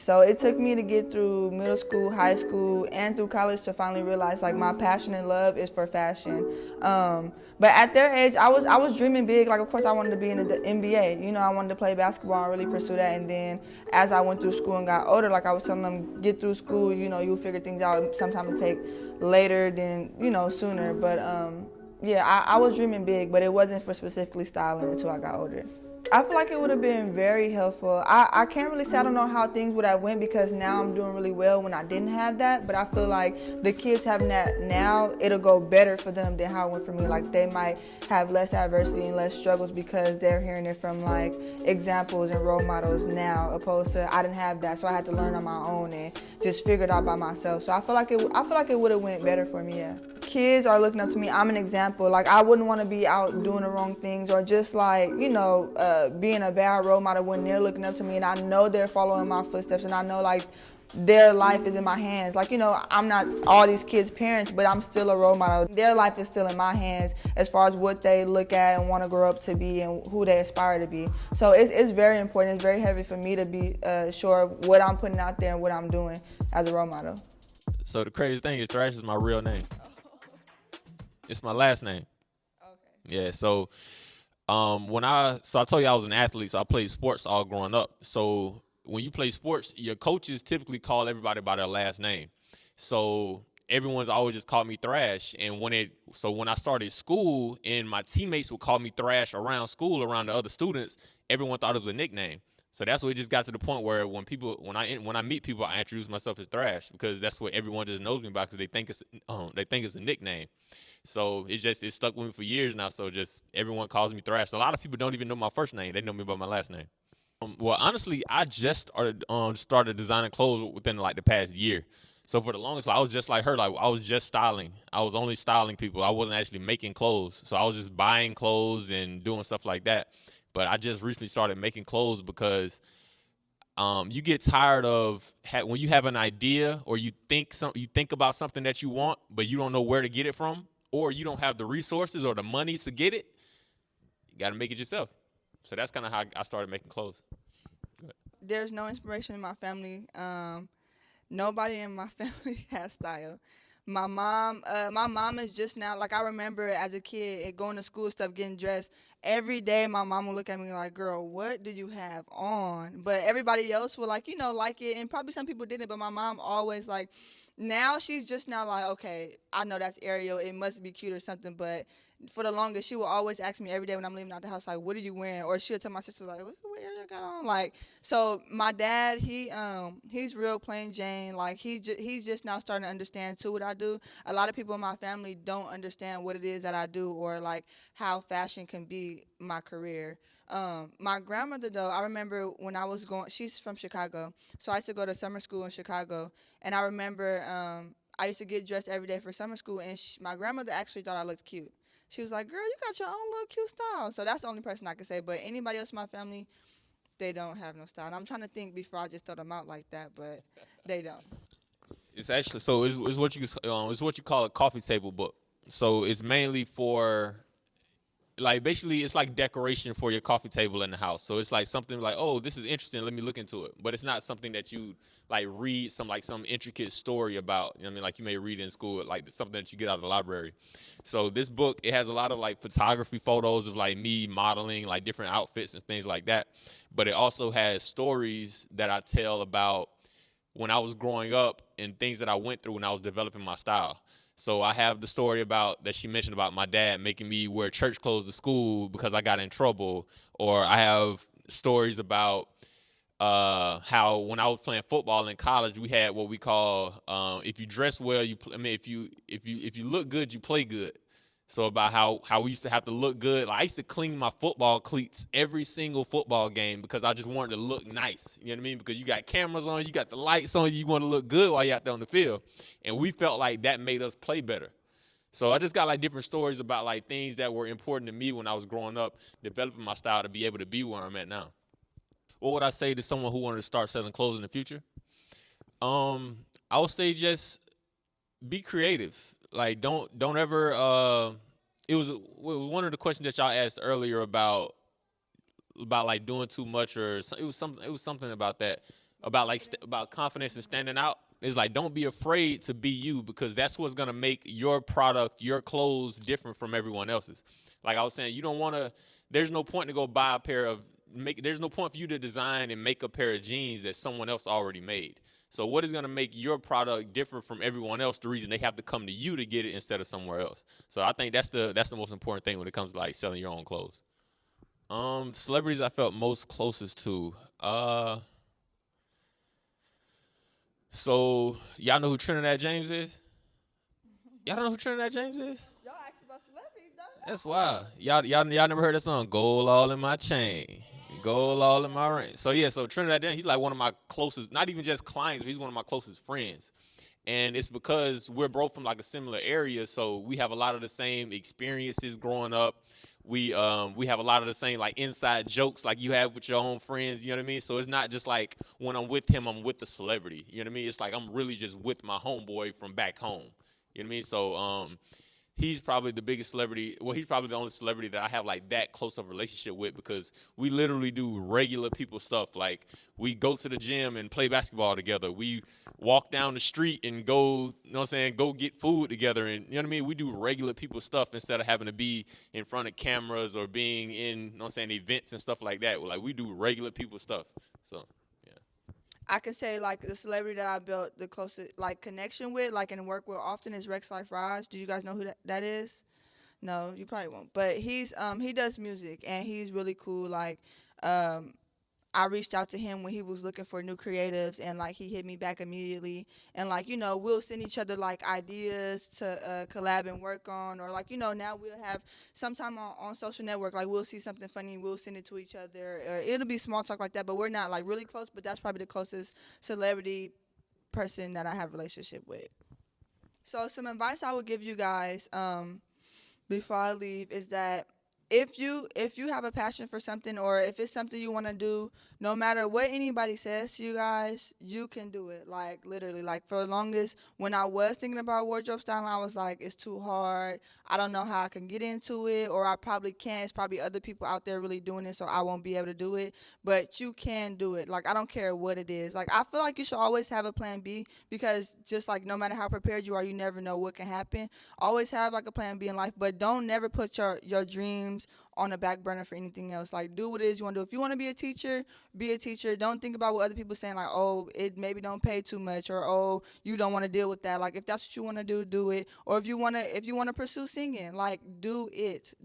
So it took me to get through middle school, high school, and through college to finally realize like my passion and love is for fashion. But at their age, I was dreaming big. Like of course I wanted to be in the NBA. You know, I wanted to play basketball and really pursue that. And then as I went through school and got older, like I was telling them, get through school. You know, you'll figure things out. Sometimes it take later than sooner. But yeah, I was dreaming big, but it wasn't for specifically styling until I got older. I feel like it would have been very helpful. I can't really say I don't know how things would have went because now I'm doing really well when I didn't have that. But I feel like the kids having that now, it'll go better for them than how it went for me. Like they might have less adversity and less struggles because they're hearing it from like examples and role models now, opposed to I didn't have that, so I had to learn on my own and just figure it out by myself. So I feel like it would have went better for me. Yeah. Kids are looking up to me. I'm an example. Like I wouldn't want to be out doing the wrong things or just like being a bad role model when they're looking up to me and I know they're following my footsteps and I know like their life is in my hands. Like I'm not all these kids' parents, but I'm still a role model. Their life is still in my hands as far as what they look at and want to grow up to be and who they aspire to be. So it's very important. It's very heavy for me to be sure of what I'm putting out there and what I'm doing as a role model. So the crazy thing is, Thrash is my real name. It's my last name. Okay. Yeah. So I told you I was an athlete, so I played sports all growing up. So when you play sports, your coaches typically call everybody by their last name. So everyone's always just called me Thrash. And when I started school and my teammates would call me Thrash around school, around the other students, everyone thought it was a nickname. So that's what it just got to the point where when I meet people, I introduce myself as Thrash because that's what everyone just knows me by because they think it's a nickname. So it stuck with me for years now. So just everyone calls me Thrash. A lot of people don't even know my first name; they know me by my last name. Well, honestly, I just started designing clothes within like the past year. So for the longest, I was just like her. Like I was just styling. I was only styling people. I wasn't actually making clothes. So I was just buying clothes and doing stuff like that. But I just recently started making clothes because you get tired of when you have an idea or you think about something that you want, but you don't know where to get it from, or you don't have the resources or the money to get it. You got to make it yourself. So that's kind of how I started making clothes. There's no inspiration in my family. Nobody in my family has style. My mom is just now. Like I remember as a kid, going to school, stuff, getting dressed. Every day, my mom would look at me like, "Girl, what do you have on?" But everybody else would like it, and probably some people didn't. But my mom always like. Now she's just now like, okay, I know that's Ariel. It must be cute or something. But for the longest, she will always ask me every day when I'm leaving out the house, like, "What are you wearing?" Or she'll tell my sister, like, "Look at what Ariel got on." Like, so my dad, he's real plain Jane. Like he's just now starting to understand too what I do. A lot of people in my family don't understand what it is that I do or like how fashion can be my career. My grandmother though, I remember when I was going. She's from Chicago, so I used to go to summer school in Chicago, and I remember I used to get dressed every day for summer school, and my grandmother actually thought I looked cute. She was like, "Girl, you got your own little cute style." So that's the only person I could say. But anybody else in my family, they don't have no style. And I'm trying to think before I just throw them out like that, but they don't. It's actually it's what you call a coffee table book. So it's mainly for like basically it's like decoration for your coffee table in the house. So it's like something like, oh, this is interesting, let me look into it. But it's not something that you like read some intricate story about. You know what I mean? Like you may read in school, like something that you get out of the library. So this book, it has a lot of like photography photos of like me modeling like different outfits and things like that. But it also has stories that I tell about when I was growing up and things that I went through when I was developing my style. So I have the story about that she mentioned about my dad making me wear church clothes to school because I got in trouble, or I have stories about how when I was playing football in college, we had what we call if you dress well, I mean if you look good, you play good. So about how we used to have to look good. Like I used to clean my football cleats every single football game because I just wanted to look nice. You know what I mean? Because you got cameras on, you got the lights on, you want to look good while you're out there on the field. And we felt like that made us play better. So I just got like different stories about like things that were important to me when I was growing up, developing my style to be able to be where I'm at now. What would I say to someone who wanted to start selling clothes in the future? I would say just be creative. Like don't ever it was one of the questions that y'all asked earlier about like doing too much or it was something about that. about like about confidence and standing out is like don't be afraid to be you because that's what's gonna make your product, your clothes different from everyone else's. Like I was saying, you don't want to. There's no point to go buy a pair of make. There's no point for you to design and make a pair of jeans that someone else already made. So what is gonna make your product different from everyone else? The reason they have to come to you to get it instead of somewhere else. So I think that's the most important thing when it comes to like selling your own clothes. Celebrities I felt most closest to. So y'all know who Trinidad James is? Y'all don't know who Trinidad James is? Y'all asked about celebrities, though. That's wild. Y'all never heard that song? Gold all in my chain, gold all in my ring. So yeah, so Trinidad James, he's like one of my closest, not even just clients, but he's one of my closest friends. And it's because we're both from like a similar area, so we have a lot of the same experiences growing up. We have a lot of the same like inside jokes like you have with your own friends, you know what I mean? So it's not just like when I'm with him, I'm with the celebrity. You know what I mean? It's like I'm really just with my homeboy from back home. You know what I mean? So he's probably the biggest celebrity. Well, he's probably the only celebrity that I have like that close of a relationship with because we literally do regular people stuff. Like we go to the gym and play basketball together. We walk down the street and go, you know what I'm saying, go get food together. And you know what I mean? We do regular people stuff instead of having to be in front of cameras or being in, you know what I'm saying, events and stuff like that. Like we do regular people stuff. So I can say like the celebrity that I built the closest like connection with, like and work with often is Rex Life Rise. Do you guys know who that is? No, you probably won't. But he does music and he's really cool. Like um I reached out to him when he was looking for new creatives and like he hit me back immediately and like we'll send each other like ideas to collab and work on or like now we'll have sometime on social network like we'll see something funny we'll send it to each other or it'll be small talk like that but we're not like really close but that's probably the closest celebrity person that I have a relationship with. So some advice I would give you guys before I leave is that if you have a passion for something or if it's something you want to do, no matter what anybody says to you guys, you can do it. Like literally, like for the longest, when I was thinking about wardrobe styling, I was like, it's too hard. I don't know how I can get into it, or I probably can't. It's probably other people out there really doing it, so I won't be able to do it. But you can do it. Like I don't care what it is. Like I feel like you should always have a plan B because just like no matter how prepared you are, you never know what can happen. Always have like a plan B in life, but don't never put your dreams on the back burner for anything else. Like do what it is you want to do. If you want to be a teacher, be a teacher. Don't think about what other people saying like, oh, it maybe don't pay too much or oh, you don't want to deal with that. Like if that's what you want to do it. Or if you want to pursue singing, like do it.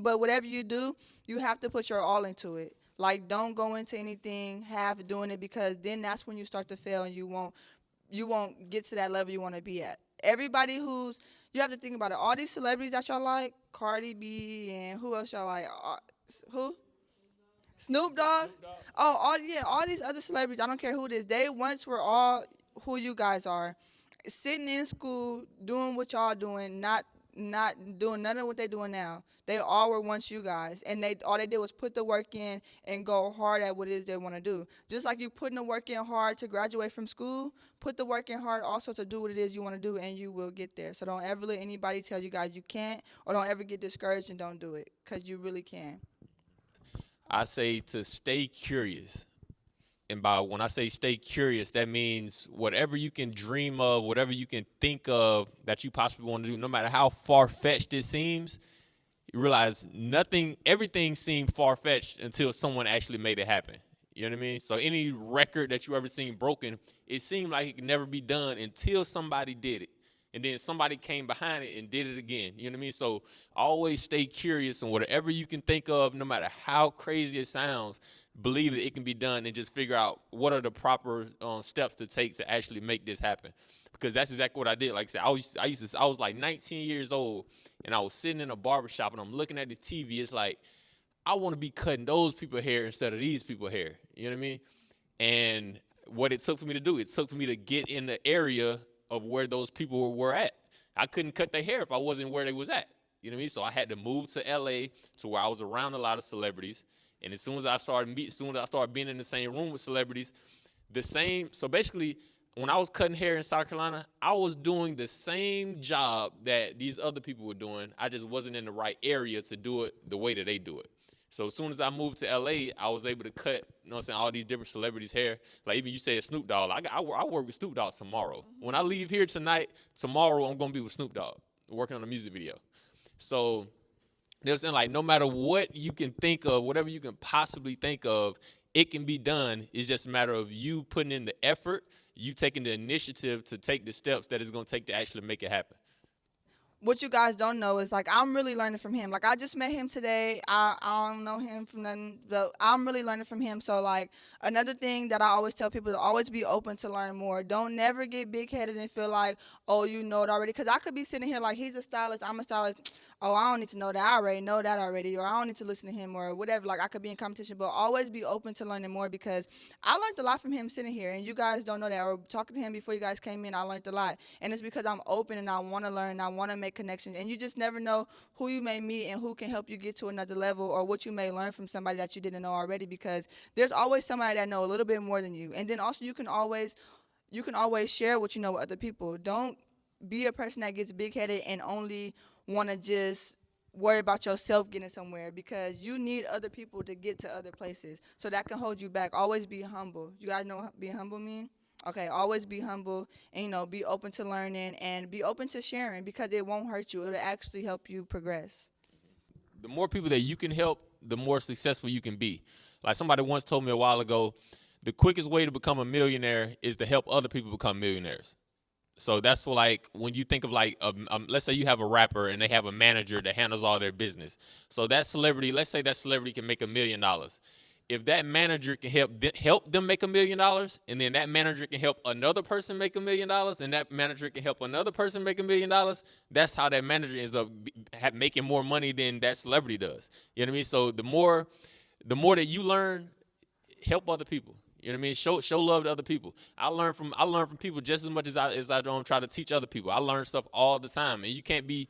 But whatever you do, you have to put your all into it. Like don't go into anything half doing it because then that's when you start to fail and you won't get to that level you want to be at. Everybody you have to think about it. All these celebrities that y'all like, Cardi B and who else y'all like? Who? Snoop Dogg. Oh, all these other celebrities. I don't care who it is. They once were all who you guys are, sitting in school doing what y'all doing, not doing none of what they doing now. They all were once you guys, and they all they did was put the work in and go hard at what it is they want to do. Just like you putting the work in hard to graduate from school, put the work in hard also to do what it is you want to do, and you will get there. So don't ever let anybody tell you guys you can't, or don't ever get discouraged and don't do it, cause you really can. I say to stay curious. And by when I say stay curious, that means whatever you can dream of, whatever you can think of that you possibly want to do, no matter how far fetched it seems, you realize everything seemed far fetched until someone actually made it happen. You know what I mean? So any record that you ever seen broken, it seemed like it could never be done until somebody did it. And then somebody came behind it and did it again. You know what I mean? So always stay curious and whatever you can think of, no matter how crazy it sounds, believe that it can be done and just figure out what are the proper steps to take to actually make this happen. Because that's exactly what I did. Like I said, I was like 19 years old and I was sitting in a barbershop and I'm looking at this TV. It's like, I want to be cutting those people's hair instead of these people's hair. You know what I mean? And what it took for me to do, it took for me to get in the area of where those people were at. I couldn't cut their hair if I wasn't where they was at. You know what I mean? So I had to move to LA to where I was around a lot of celebrities. And as soon as I started being in the same room with celebrities, so basically when I was cutting hair in South Carolina, I was doing the same job that these other people were doing. I just wasn't in the right area to do it the way that they do it. So as soon as I moved to LA, I was able to cut, you know what I'm saying, all these different celebrities' hair. Like even you said Snoop Dogg, I work with Snoop Dogg tomorrow. When I leave here tonight, tomorrow I'm gonna be with Snoop Dogg, working on a music video. So, you know what I'm saying, like no matter what you can think of, whatever you can possibly think of, it can be done. It's just a matter of you putting in the effort, you taking the initiative to take the steps that it's gonna take to actually make it happen. What you guys don't know is like I'm really learning from him. Like I just met him today. I don't know him from nothing, but I'm really learning from him. So like another thing that I always tell people to always be open to learn more. Don't never get big headed and feel like, oh, you know it already. Because I could be sitting here like he's a stylist, I'm a stylist. Oh, I don't need to know that. I already know that already, or I don't need to listen to him or whatever. Like I could be in competition, but always be open to learning more because I learned a lot from him sitting here, and you guys don't know that. Or talking to him before you guys came in, I learned a lot, and it's because I'm open and I want to learn, and I want to make connections, and you just never know who you may meet and who can help you get to another level, or what you may learn from somebody that you didn't know already. Because there's always somebody that know a little bit more than you, and then also you can always share what you know with other people. Don't be a person that gets big headed and only want to just worry about yourself getting somewhere, because you need other people to get to other places. So that can hold you back. Always be humble. You guys know what being humble mean? Okay, always be humble and, be open to learning and be open to sharing, because it won't hurt you. It'll actually help you progress. The more people that you can help, the more successful you can be. Like somebody once told me a while ago, the quickest way to become a millionaire is to help other people become millionaires. So that's what, like, when you think of like, let's say you have a rapper and they have a manager that handles all their business. So that celebrity, let's say that celebrity can make $1 million. If that manager can help them make $1 million, and then that manager can help another person make $1 million, and that manager can help another person make $1 million, that's how that manager ends up making more money than that celebrity does. You know what I mean? So the more that you learn, help other people. You know what I mean? Show love to other people. I learn from people just as much as I don't try to teach other people. I learn stuff all the time, and you can't be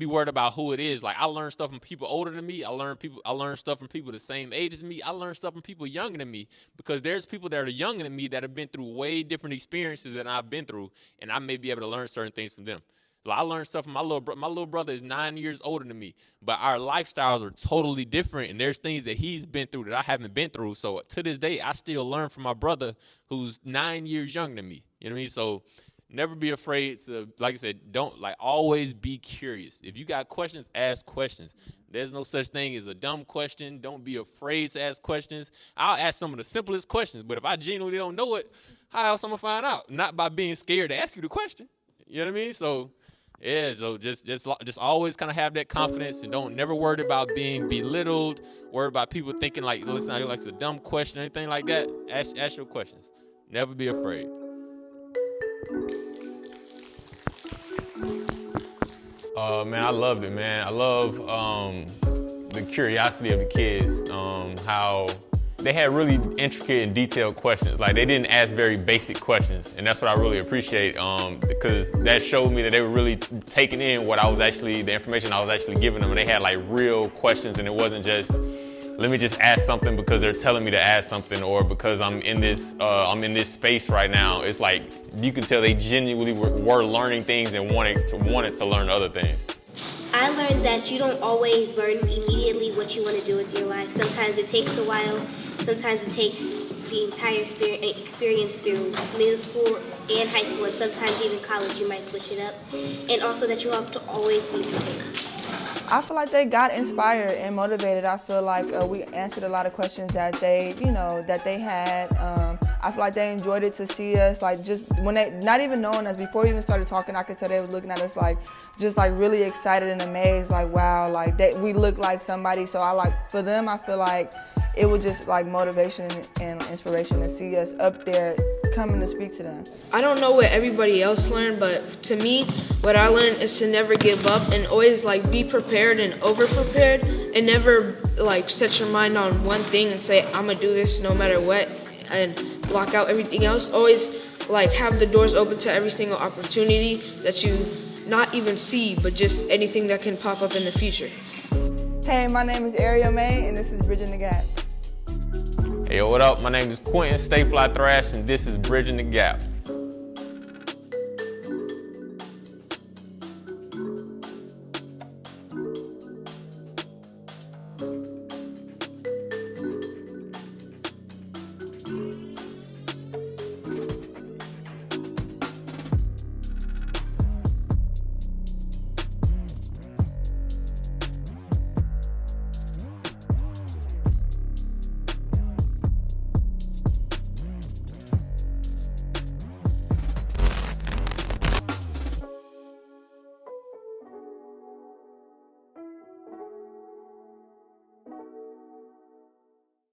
worried about who it is. Like I learn stuff from people older than me. I learn stuff from people the same age as me. I learn stuff from people younger than me, because there's people that are younger than me that have been through way different experiences than I've been through, and I may be able to learn certain things from them. Like I learned stuff from my little brother is 9 years older than me, but our lifestyles are totally different, and there's things that he's been through that I haven't been through. So to this day, I still learn from my brother who's 9 years younger than me. You know what I mean? So never be afraid to, like I said, always be curious. If you got questions, ask questions. There's no such thing as a dumb question. Don't be afraid to ask questions. I'll ask some of the simplest questions, but if I genuinely don't know it, how else am I gonna find out? Not by being scared to ask you the question. You know what I mean? So yeah, so just always kind of have that confidence, and don't never worry about being belittled, worry about people thinking like, listen, like it's a dumb question or anything like that. Ask your questions. Never be afraid. Man, I loved it, man. I love the curiosity of the kids, how they had really intricate and detailed questions. Like they didn't ask very basic questions, and that's what I really appreciate, because that showed me that they were really taking in the information I was actually giving them. And they had like real questions, and it wasn't just, let me just ask something because they're telling me to ask something, or because I'm in this space right now. It's like you can tell they genuinely were learning things and wanted to learn other things. I learned that you don't always learn immediately what you want to do with your life. Sometimes it takes a while. Sometimes it takes the entire experience through middle school and high school, and sometimes even college you might switch it up. And also that you have to always be prepared. I feel like they got inspired and motivated. I feel like we answered a lot of questions that they had. I feel like they enjoyed it to see us, like just when they, not even knowing us, before we even started talking, I could tell they was looking at us like, just like really excited and amazed, like wow, like we look like somebody. So for them, I feel like it was just like motivation and inspiration to see us up there coming to speak to them. I don't know what everybody else learned, but to me, what I learned is to never give up and always like be prepared and over-prepared, and never like set your mind on one thing and say, I'm gonna do this no matter what, and block out everything else. Always like have the doors open to every single opportunity that you not even see, but just anything that can pop up in the future. Hey, my name is Ariel Mei, and this is Bridging the Gap. Hey, yo, what up? My name is Quentin, StayFly, Thrash, and this is Bridging the Gap.